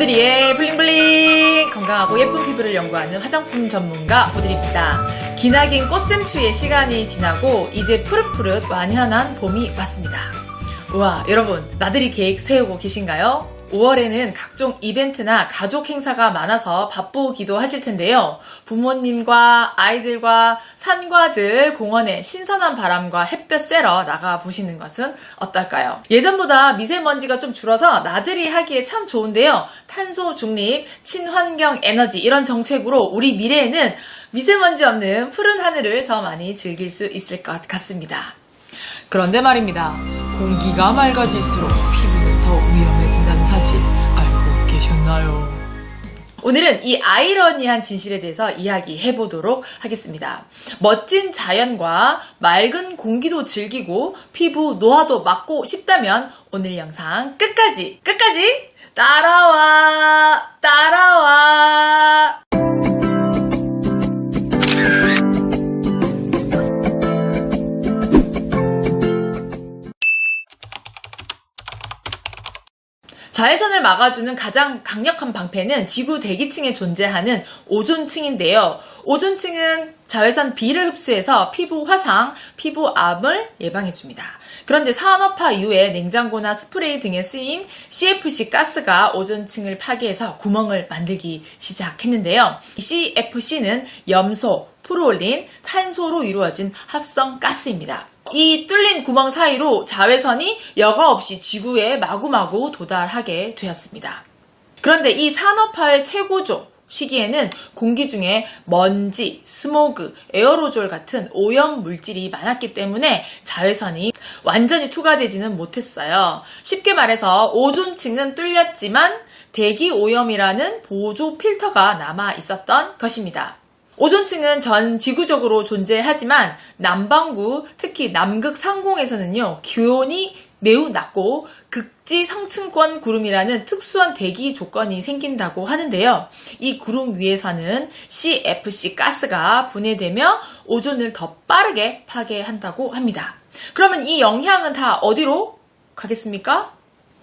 오드리의 블링블링! 건강하고 예쁜 피부를 연구하는 화장품 전문가 오드리입니다. 기나긴 꽃샘추위의 시간이 지나고 이제 푸릇푸릇 완연한 봄이 왔습니다. 우와, 여러분 나들이 계획 세우고 계신가요? 5월에는 각종 이벤트나 가족 행사가 많아서 바쁘기도 하실 텐데요. 부모님과 아이들과 산과 들, 공원에 신선한 바람과 햇볕 쐬러 나가보시는 것은 어떨까요? 예전보다 미세먼지가 좀 줄어서 나들이 하기에 참 좋은데요. 탄소 중립, 친환경 에너지 이런 정책으로 우리 미래에는 미세먼지 없는 푸른 하늘을 더 많이 즐길 수 있을 것 같습니다. 그런데 말입니다. 공기가 맑아질수록 피부는 더 위험해진다는 사실 알고 계셨나요? 오늘은 이 아이러니한 진실에 대해서 이야기해보도록 하겠습니다. 멋진 자연과 맑은 공기도 즐기고 피부 노화도 막고 싶다면 오늘 영상 끝까지 따라와! 자외선을 막아주는 가장 강력한 방패는 지구 대기층에 존재하는 오존층인데요. 오존층은 자외선 B를 흡수해서 피부 화상, 피부암을 예방해줍니다. 그런데 산업화 이후에 냉장고나 스프레이 등에 쓰인 CFC 가스가 오존층을 파괴해서 구멍을 만들기 시작했는데요. 이 CFC는 염소, 프루올린, 탄소로 이루어진 합성 가스입니다. 이 뚫린 구멍 사이로 자외선이 여과 없이 지구에 마구마구 도달하게 되었습니다. 그런데 이 산업화의 최고조 시기에는 공기 중에 먼지, 스모그, 에어로졸 같은 오염 물질이 많았기 때문에 자외선이 완전히 투과되지는 못했어요. 쉽게 말해서 오존층은 뚫렸지만 대기 오염이라는 보조 필터가 남아 있었던 것입니다. 오존층은 전 지구적으로 존재하지만 남반구, 특히 남극 상공에서는요, 기온이 매우 낮고 극지 상층권 구름이라는 특수한 대기 조건이 생긴다고 하는데요. 이 구름 위에서는 CFC 가스가 분해되며 오존을 더 빠르게 파괴한다고 합니다. 그러면 이 영향은 다 어디로 가겠습니까?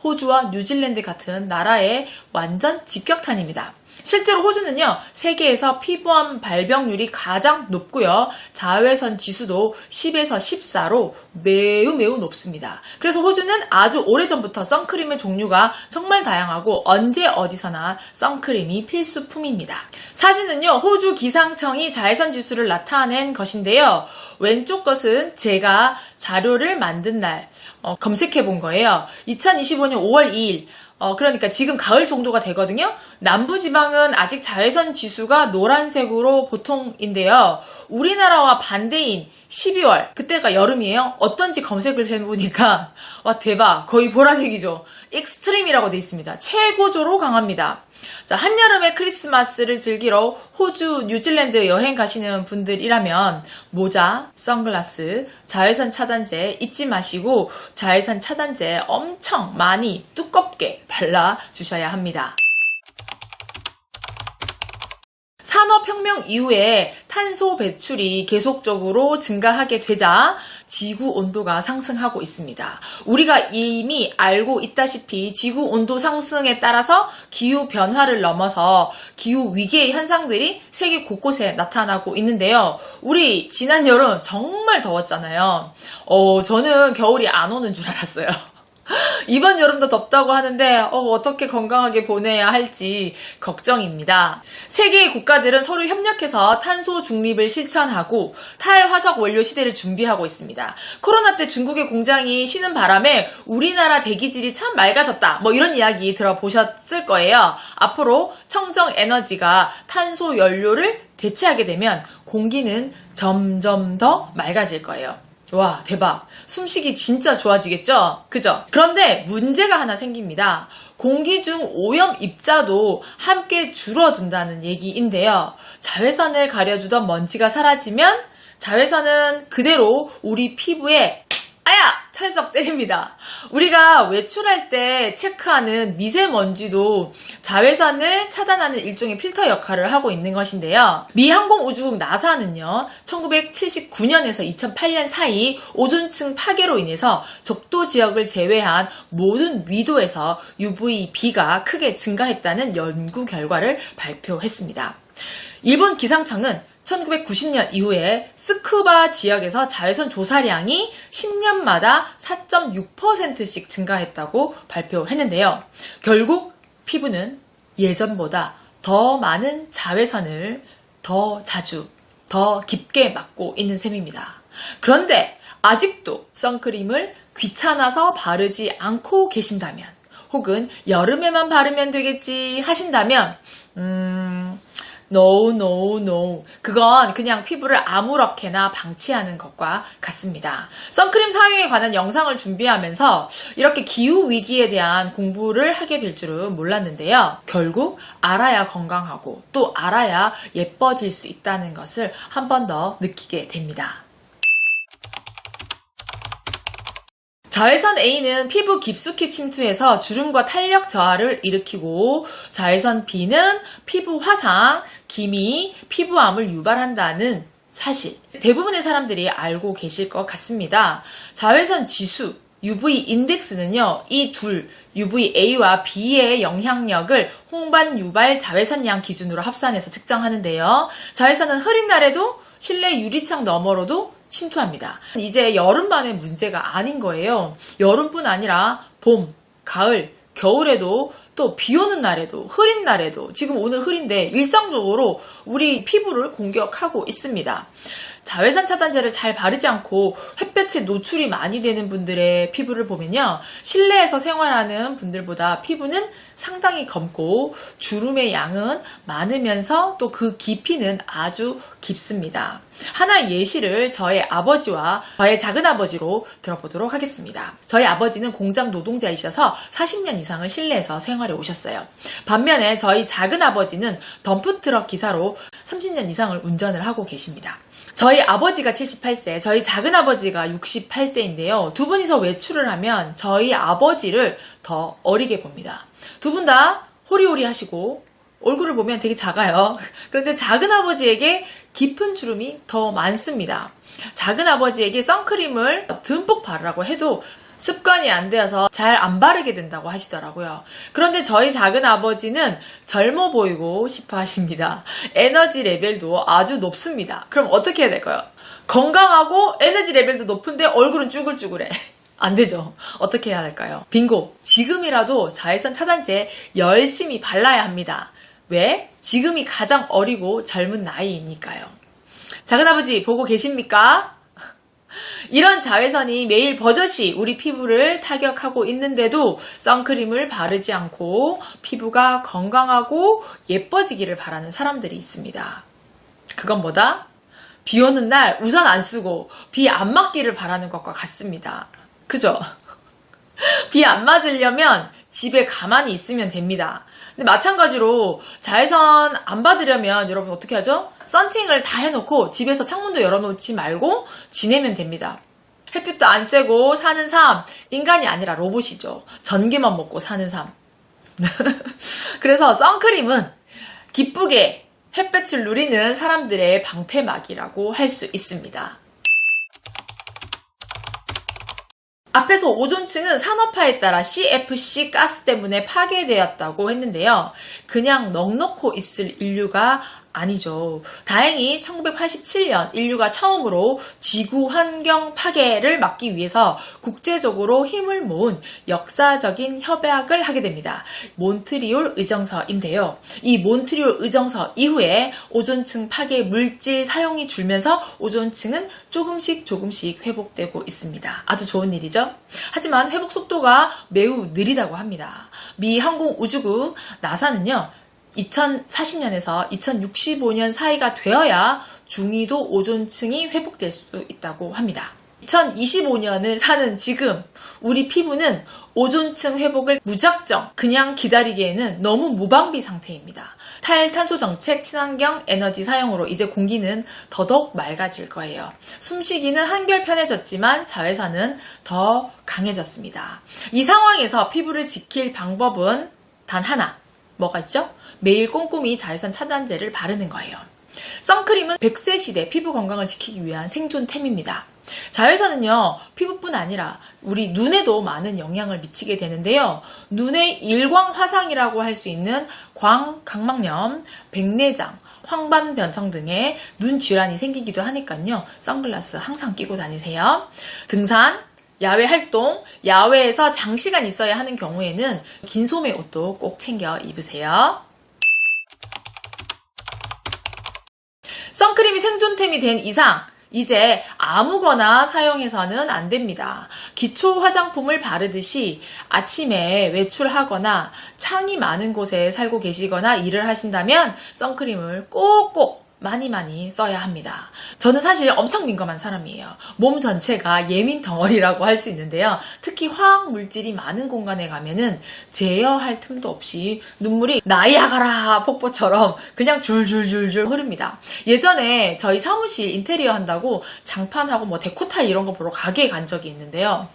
호주와 뉴질랜드 같은 나라의 완전 직격탄입니다. 실제로 호주는요, 세계에서 피부암 발병률이 가장 높고요, 자외선 지수도 10에서 14로 매우 높습니다. 그래서 호주는 아주 오래전부터 선크림의 종류가 정말 다양하고 언제 어디서나 선크림이 필수품입니다. 사진은요, 호주 기상청이 자외선 지수를 나타낸 것인데요. 왼쪽 것은 제가 자료를 만든 날 검색해 본 거예요. 2025년 5월 2일. 그러니까 지금 가을 정도가 되거든요. 남부지방은 아직 자외선 지수가 노란색으로 보통인데요. 우리나라와 반대인 12월, 그때가 여름이에요. 어떤지 검색을 해보니까 와, 대박, 거의 보라색이죠. 익스트림이라고 돼 있습니다. 최고조로 강합니다. 자, 한여름의 크리스마스를 즐기러 호주, 뉴질랜드 여행 가시는 분들이라면 모자, 선글라스, 자외선 차단제 잊지 마시고 자외선 차단제 엄청 많이 두껍게 발라주셔야 합니다. 산업혁명 이후에 탄소 배출이 계속적으로 증가하게 되자 지구 온도가 상승하고 있습니다. 우리가 이미 알고 있다시피 지구 온도 상승에 따라서 기후 변화를 넘어서 기후 위기의 현상들이 세계 곳곳에 나타나고 있는데요. 우리 지난 여름 정말 더웠잖아요. 저는 겨울이 안 오는 줄 알았어요. 이번 여름도 덥다고 하는데 어떻게 건강하게 보내야 할지 걱정입니다. 세계의 국가들은 서로 협력해서 탄소 중립을 실천하고 탈화석 원료 시대를 준비하고 있습니다. 코로나 때 중국의 공장이 쉬는 바람에 우리나라 대기질이 참 맑아졌다, 이런 이야기 들어보셨을 거예요. 앞으로 청정 에너지가 탄소 연료를 대체하게 되면 공기는 점점 더 맑아질 거예요. 와, 대박. 숨쉬기 진짜 좋아지겠죠? 그죠? 그런데 문제가 하나 생깁니다. 공기 중 오염 입자도 함께 줄어든다는 얘기인데요. 자외선을 가려주던 먼지가 사라지면 자외선은 그대로 우리 피부에 찰썩 때립니다. 우리가 외출할 때 체크하는 미세먼지도 자외선을 차단하는 일종의 필터 역할을 하고 있는 것인데요. 미 항공우주국 나사는요, 1979년에서 2008년 사이 오존층 파괴로 인해서 적도 지역을 제외한 모든 위도에서 UVB가 크게 증가했다는 연구 결과를 발표했습니다. 일본 기상청은 1990년 이후에 스쿠바 지역에서 자외선 조사량이 10년마다 4.6%씩 증가했다고 발표했는데요. 결국 피부는 예전보다 더 많은 자외선을 더 자주, 더 깊게 맞고 있는 셈입니다. 그런데 아직도 선크림을 귀찮아서 바르지 않고 계신다면, 혹은 여름에만 바르면 되겠지 하신다면 No. 그건 그냥 피부를 아무렇게나 방치하는 것과 같습니다. 선크림 사용에 관한 영상을 준비하면서 이렇게 기후위기에 대한 공부를 하게 될 줄은 몰랐는데요. 결국 알아야 건강하고 또 알아야 예뻐질 수 있다는 것을 한 번 더 느끼게 됩니다. 자외선 A는 피부 깊숙이 침투해서 주름과 탄력 저하를 일으키고, 자외선 B는 피부 화상, 기미, 피부암을 유발한다는 사실, 대부분의 사람들이 알고 계실 것 같습니다. 자외선 지수, UV 인덱스는요, 이 둘, UVA와 B의 영향력을 홍반 유발 자외선량 기준으로 합산해서 측정하는데요. 자외선은 흐린 날에도 실내 유리창 너머로도 침투합니다. 이제 여름만의 문제가 아닌 거예요. 여름뿐 아니라 봄, 가을, 겨울에도, 또 비 오는 날에도, 흐린 날에도, 지금 오늘 흐린데 일상적으로 우리 피부를 공격하고 있습니다. 자외선 차단제를 잘 바르지 않고 햇볕에 노출이 많이 되는 분들의 피부를 보면요, 실내에서 생활하는 분들보다 피부는 상당히 검고 주름의 양은 많으면서 또 그 깊이는 아주 깊습니다. 하나의 예시를 저의 아버지와 저의 작은아버지로 들어보도록 하겠습니다. 저희 아버지는 공장 노동자이셔서 40년 이상을 실내에서 생활해 오셨어요. 반면에 저희 작은아버지는 덤프트럭 기사로 30년 이상을 운전을 하고 계십니다. 저희 아버지가 78세, 저희 작은아버지가 68세인데요. 두 분이서 외출을 하면 저희 아버지를 더 어리게 봅니다. 두 분 다 호리호리하시고 얼굴을 보면 되게 작아요. 그런데 작은아버지에게 깊은 주름이 더 많습니다. 작은아버지에게 선크림을 듬뿍 바르라고 해도 습관이 안 되어서 잘 안 바르게 된다고 하시더라고요. 그런데 저희 작은아버지는 젊어 보이고 싶어 하십니다. 에너지 레벨도 아주 높습니다. 그럼 어떻게 해야 될까요? 건강하고 에너지 레벨도 높은데 얼굴은 쭈글쭈글해. 안 되죠. 어떻게 해야 할까요? 빙고! 지금이라도 자외선 차단제 열심히 발라야 합니다. 왜? 지금이 가장 어리고 젊은 나이이니까요. 작은아버지 보고 계십니까? 이런 자외선이 매일 버젓이 우리 피부를 타격하고 있는데도 선크림을 바르지 않고 피부가 건강하고 예뻐지기를 바라는 사람들이 있습니다. 그건 뭐다? 비 오는 날 우산 안 쓰고 비 안 맞기를 바라는 것과 같습니다. 그죠? 비 안 맞으려면 집에 가만히 있으면 됩니다. 근데 마찬가지로 자외선 안 받으려면 여러분 어떻게 하죠? 썬팅을 다 해놓고 집에서 창문도 열어놓지 말고 지내면 됩니다. 햇빛도 안 쐬고 사는 삶, 인간이 아니라 로봇이죠. 전기만 먹고 사는 삶. 그래서 선크림은 기쁘게 햇볕을 누리는 사람들의 방패막이라고 할 수 있습니다. 앞에서 오존층은 산업화에 따라 CFC 가스 때문에 파괴되었다고 했는데요. 그냥 넋놓고 있을 인류가 아니죠. 다행히 1987년 인류가 처음으로 지구 환경 파괴를 막기 위해서 국제적으로 힘을 모은 역사적인 협약을 하게 됩니다. 몬트리올 의정서인데요. 이 몬트리올 의정서 이후에 오존층 파괴 물질 사용이 줄면서 오존층은 조금씩 회복되고 있습니다. 아주 좋은 일이죠. 하지만 회복 속도가 매우 느리다고 합니다. 미 항공우주국 나사는요, 2040년에서 2065년 사이가 되어야 중위도 오존층이 회복될 수 있다고 합니다. 2025년을 사는 지금 우리 피부는 오존층 회복을 무작정 그냥 기다리기에는 너무 무방비 상태입니다. 탈탄소 정책, 친환경 에너지 사용으로 이제 공기는 더더욱 맑아질 거예요. 숨쉬기는 한결 편해졌지만 자외선은 더 강해졌습니다. 이 상황에서 피부를 지킬 방법은 단 하나. 뭐가 있죠? 매일 꼼꼼히 자외선 차단제를 바르는 거예요. 선크림은 100세 시대 피부 건강을 지키기 위한 생존템입니다. 자외선은요, 피부뿐 아니라 우리 눈에도 많은 영향을 미치게 되는데요. 눈의 일광 화상이라고 할 수 있는 광각막염, 백내장, 황반변성 등의 눈 질환이 생기기도 하니까요. 선글라스 항상 끼고 다니세요. 등산, 야외 활동, 야외에서 장시간 있어야 하는 경우에는 긴 소매 옷도 꼭 챙겨 입으세요. 선크림이 생존템이 된 이상 이제 아무거나 사용해서는 안 됩니다. 기초 화장품을 바르듯이 아침에 외출하거나 창이 많은 곳에 살고 계시거나 일을 하신다면 선크림을 꼭꼭 많이 써야 합니다. 저는 사실 엄청 민감한 사람이에요. 몸 전체가 예민 덩어리라고 할 수 있는데요. 특히 화학 물질이 많은 공간에 가면은 제어할 틈도 없이 눈물이 나이아가라 폭포처럼 그냥 줄줄줄줄 흐릅니다. 예전에 저희 사무실 인테리어 한다고 장판하고 뭐 데코타일 이런 거 보러 가게에 간 적이 있는데요.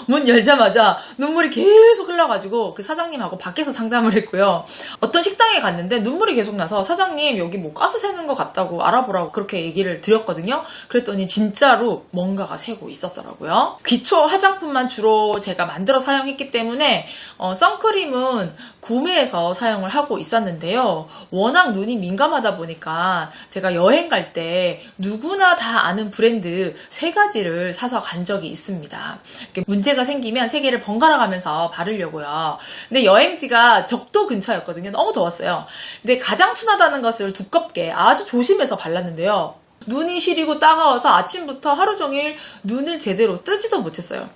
문 열자마자 눈물이 계속 흘러가지고 그 사장님하고 밖에서 상담을 했고요. 어떤 식당에 갔는데 눈물이 계속 나서 사장님 여기 뭐 가스 새는 것 같다고 알아보라고 그렇게 얘기를 드렸거든요. 그랬더니 진짜로 뭔가가 새고 있었더라고요. 기초 화장품만 주로 제가 만들어 사용했기 때문에 선크림은 구매해서 사용을 하고 있었는데요. 워낙 눈이 민감하다 보니까 제가 여행 갈 때 누구나 다 아는 브랜드 3가지를 사서 간 적이 있습니다. 문제가 생기면 3개를 번갈아 가면서 바르려고요. 근데 여행지가 적도 근처였거든요. 너무 더웠어요. 근데 가장 순하다는 것을 두껍게 아주 조심해서 발랐는데요. 눈이 시리고 따가워서 아침부터 하루 종일 눈을 제대로 뜨지도 못했어요.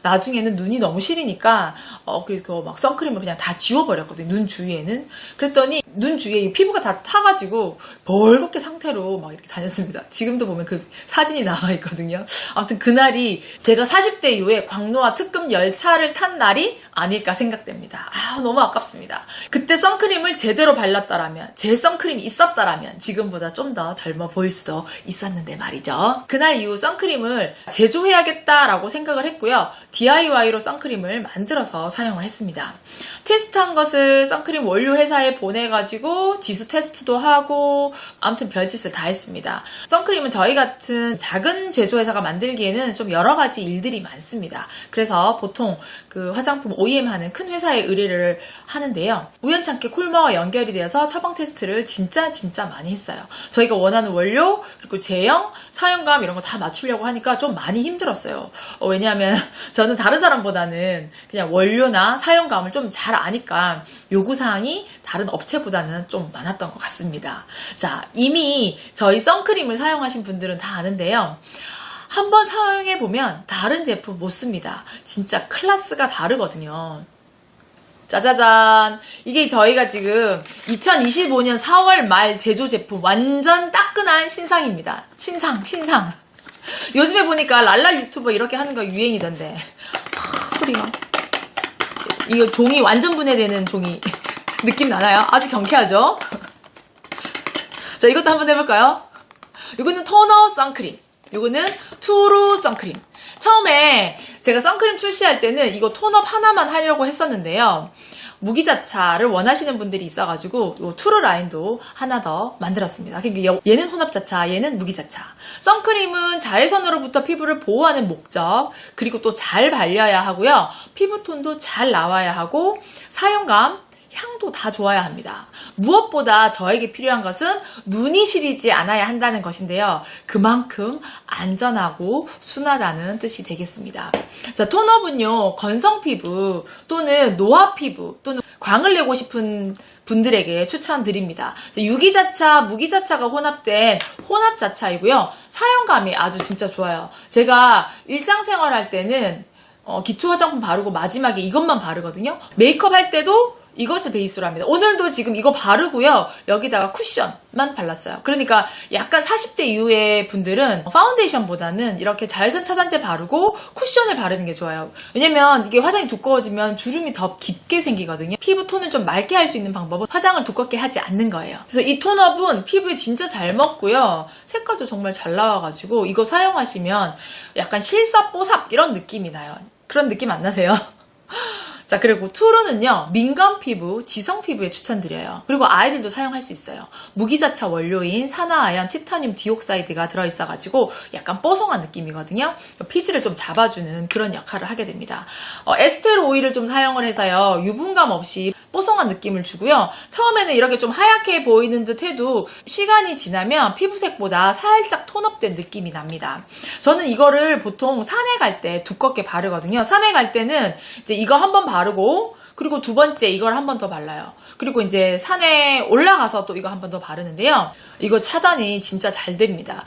나중에는 눈이 너무 시리니까 그래서 막 선크림을 그냥 다 지워버렸거든요. 눈 주위에는. 그랬더니 눈 주위에 피부가 다 타가지고 벌겋게 상태로 막 이렇게 다녔습니다. 지금도 보면 그 사진이 나와 있거든요. 아무튼 그날이 제가 40대 이후에 광노와 특급 열차를 탄 날이 아닐까 생각됩니다. 너무 아깝습니다. 그때 선크림을 제대로 발랐다라면, 제 선크림이 있었다라면 지금보다 좀 더 젊어 보일 수도 있었는데 말이죠. 그날 이후 선크림을 제조해야겠다라고 생각을 했고요. DIY로 선크림을 만들어서 사용을 했습니다. 테스트한 것을 선크림 원료 회사에 보내가지고 지수 테스트도 하고 아무튼 별짓을 다 했습니다. 선크림은 저희 같은 작은 제조회사가 만들기에는 좀 여러 가지 일들이 많습니다. 그래서 보통 그 화장품 OEM 하는 큰 회사에 의뢰를 하는데요. 우연찮게 콜마와 연결이 되어서 처방 테스트를 진짜 많이 했어요. 저희가 원하는 원료, 그리고 제형, 사용감 이런 거 다 맞추려고 하니까 좀 많이 힘들었어요. 왜냐하면 저는 다른 사람보다는 그냥 원료나 사용감을 좀 잘 아니까 요구사항이 다른 업체보다는 좀 많았던 것 같습니다. 자, 이미 저희 선크림을 사용하신 분들은 다 아는데요. 한번 사용해보면 다른 제품 못 씁니다. 진짜 클래스가 다르거든요. 짜자잔. 이게 저희가 지금 2025년 4월 말 제조 제품 완전 따끈한 신상입니다. 신상. 요즘에 보니까 랄랄 유튜버 이렇게 하는 거 유행이던데. 소리가. 이거 종이 완전 분해되는 종이 느낌 나나요? 아주 경쾌하죠? 자, 이것도 한번 해볼까요? 이거는 토너 선크림. 이거는 투루 선크림. 처음에 제가 선크림 출시할 때는 이거 톤업 하나만 하려고 했었는데요. 무기자차를 원하시는 분들이 있어가지고 이 투루 라인도 하나 더 만들었습니다. 그러니까 얘는 혼합자차, 얘는 무기자차. 선크림은 자외선으로부터 피부를 보호하는 목적, 그리고 또 잘 발려야 하고요. 피부톤도 잘 나와야 하고 사용감, 향도 다 좋아야 합니다. 무엇보다 저에게 필요한 것은 눈이 시리지 않아야 한다는 것인데요. 그만큼 안전하고 순하다는 뜻이 되겠습니다. 자, 톤업은요, 건성 피부 또는 노화 피부 또는 광을 내고 싶은 분들에게 추천드립니다. 유기자차, 무기자차가 혼합된 혼합자차이고요. 사용감이 아주 진짜 좋아요. 제가 일상생활 할 때는 기초 화장품 바르고 마지막에 이것만 바르거든요. 메이크업 할 때도 이것을 베이스로 합니다. 오늘도 지금 이거 바르고요. 여기다가 쿠션만 발랐어요. 그러니까 약간 40대 이후의 분들은 파운데이션보다는 이렇게 자외선 차단제 바르고 쿠션을 바르는 게 좋아요. 왜냐면 이게 화장이 두꺼워지면 주름이 더 깊게 생기거든요. 피부 톤을 좀 맑게 할 수 있는 방법은 화장을 두껍게 하지 않는 거예요. 그래서 이 톤업은 피부에 진짜 잘 먹고요. 색깔도 정말 잘 나와가지고 이거 사용하시면 약간 실사 뽀삽 이런 느낌이 나요. 그런 느낌 안 나세요? 자, 그리고 투르는요, 민감 피부, 지성 피부에 추천드려요. 그리고 아이들도 사용할 수 있어요. 무기자차 원료인 산화아연 티타늄 디옥사이드가 들어있어가지고 약간 뽀송한 느낌이거든요. 피지를 좀 잡아주는 그런 역할을 하게 됩니다. 에스테르 오일을 좀 사용을 해서요, 유분감 없이 뽀송한 느낌을 주고요. 처음에는 이렇게 좀 하얗게 보이는 듯 해도 시간이 지나면 피부색보다 살짝 톤업된 느낌이 납니다. 저는 이거를 보통 산에 갈 때 두껍게 바르거든요. 산에 갈 때는 이제 이거 한번 바르고 그리고 두 번째 이걸 한 번 더 발라요. 그리고 이제 산에 올라가서 또 이거 한 번 더 바르는데요. 이거 차단이 진짜 잘 됩니다.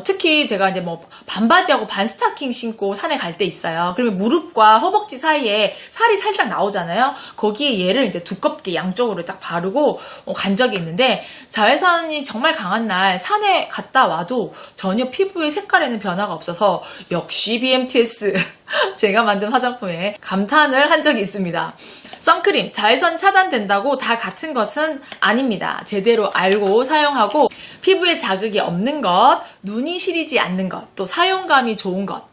특히 제가 이제 뭐 반바지하고 반스타킹 신고 산에 갈 때 있어요. 그러면 무릎과 허벅지 사이에 살이 살짝 나오잖아요. 거기에 얘를 이제 두껍게 양쪽으로 딱 바르고 간 적이 있는데 자외선이 정말 강한 날 산에 갔다 와도 전혀 피부의 색깔에는 변화가 없어서 역시 BMTS 제가 만든 화장품에 감탄을 한 적이 있습니다. 선크림, 자외선 차단된다고 다 같은 것은 아닙니다. 제대로 알고 사용하고 피부에 자극이 없는 것, 눈이 시리지 않는 것, 또 사용감이 좋은 것,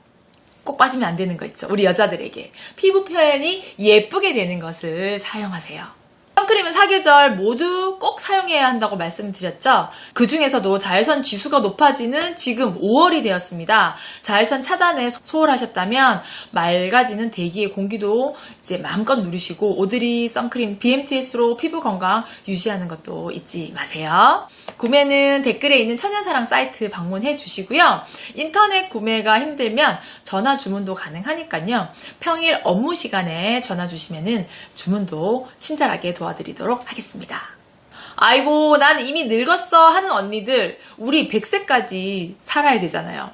꼭 빠지면 안 되는 거 있죠. 우리 여자들에게. 피부 표현이 예쁘게 되는 것을 사용하세요. 선크림은 사계절 모두 꼭 사용해야 한다고 말씀드렸죠. 그 중에서도 자외선 지수가 높아지는 지금 5월이 되었습니다. 자외선 차단에 소홀하셨다면 맑아지는 대기의 공기도 이제 마음껏 누리시고 오드리 선크림 BMTS로 피부 건강 유지하는 것도 잊지 마세요. 구매는 댓글에 있는 천연사랑 사이트 방문해 주시고요. 인터넷 구매가 힘들면 전화 주문도 가능하니까요. 평일 업무 시간에 전화 주시면은 주문도 친절하게 도와드리도록 하겠습니다. 아이고, 난 이미 늙었어 하는 언니들, 우리 100세까지 살아야 되잖아요.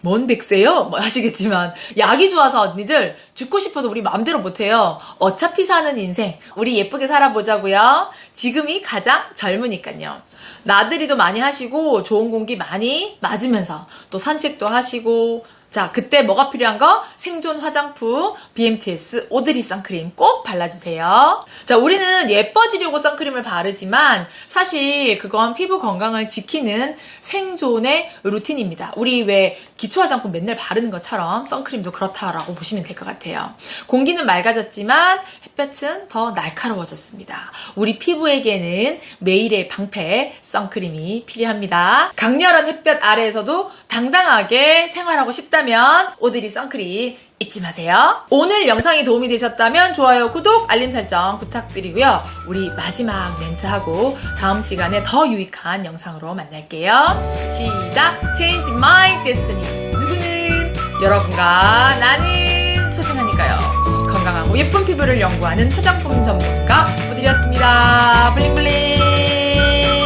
뭔 100세요? 뭐 하시겠지만 약이 좋아서 언니들 죽고 싶어도 우리 마음대로 못해요. 어차피 사는 인생 우리 예쁘게 살아보자고요. 지금이 가장 젊으니까요. 나들이도 많이 하시고 좋은 공기 많이 맞으면서 또 산책도 하시고 자, 그때 뭐가 필요한 거? 생존 화장품 BMTS 오드리 선크림 꼭 발라주세요. 자, 우리는 예뻐지려고 선크림을 바르지만 사실 그건 피부 건강을 지키는 생존의 루틴입니다. 우리 왜 기초 화장품 맨날 바르는 것처럼 선크림도 그렇다라고 보시면 될 것 같아요. 공기는 맑아졌지만 햇볕은 더 날카로워졌습니다. 우리 피부에게는 매일의 방패 선크림이 필요합니다. 강렬한 햇볕 아래에서도 당당하게 생활하고 싶다면 오드리 선크림 잊지 마세요. 오늘 영상이 도움이 되셨다면 좋아요, 구독, 알림 설정 부탁드리고요. 우리 마지막 멘트하고 다음 시간에 더 유익한 영상으로 만날게요. 시작! Change my destiny. 누구는 여러분과 나는 소중하니까요. 건강하고 예쁜 피부를 연구하는 화장품 전문가 오드리였습니다. 블링블링.